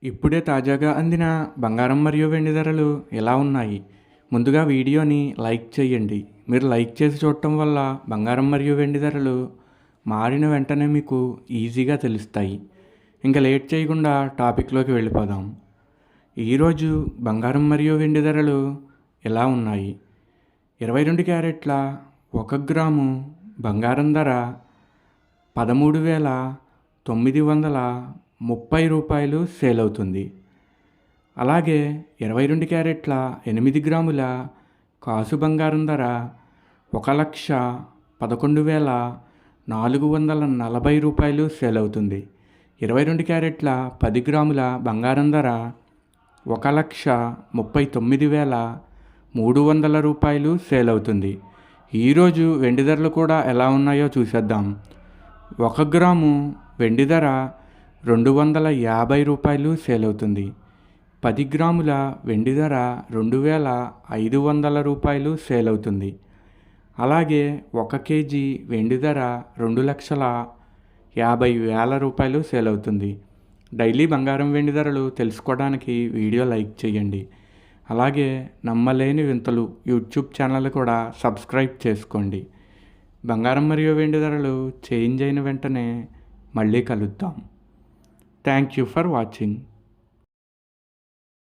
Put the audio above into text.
ఇప్పుడే తాజాగా అందిన బంగారం మరియు వెండి ధరలు ఎలా ఉన్నాయి? ముందుగా వీడియోని లైక్ చేయండి. మీరు లైక్ చేసి చూడటం వల్ల బంగారం మరియు వెండి ధరలు మారిన వెంటనే మీకు ఈజీగా తెలుస్తాయి. ఇంకా లేట్ చేయకుండా టాపిక్లోకి వెళ్ళిపోదాం. ఈరోజు బంగారం మరియు వెండి ధరలు ఎలా ఉన్నాయి? 22 క్యారెట్ల 1 గ్రాము బంగారం ధర 13,930 రూపాయలు సేల్ అవుతుంది. అలాగే 22 క్యారెట్ల 8 గ్రాముల కాసు బంగారం ధర 1,11,440 రూపాయలు సేల్ అవుతుంది. 22 క్యారెట్ల 10 గ్రాముల బంగారం ధర 1,39,300 రూపాయలు సేల్ అవుతుంది. ఈరోజు వెండి ధరలు కూడా ఎలా ఉన్నాయో చూసేద్దాం. 1 గ్రాము వెండి ధర 250 రూపాయలు సేల్ అవుతుంది. 10 గ్రాముల వెండి ధర 2,500 రూపాయలు సేల్ అవుతుంది. అలాగే 1 కేజీ వెండి ధర 2,50,000 రూపాయలు సేల్ అవుతుంది. డైలీ బంగారం వెండి ధరలు తెలుసుకోవడానికి వీడియో లైక్ చేయండి. అలాగే నమ్మలేని వింతలు యూట్యూబ్ ఛానల్ కూడా సబ్స్క్రైబ్ చేసుకోండి. బంగారం మరియు వెండి ధరలు చేంజ్ అయిన వెంటనే మళ్ళీ కలుద్దాం. Thank you for watching.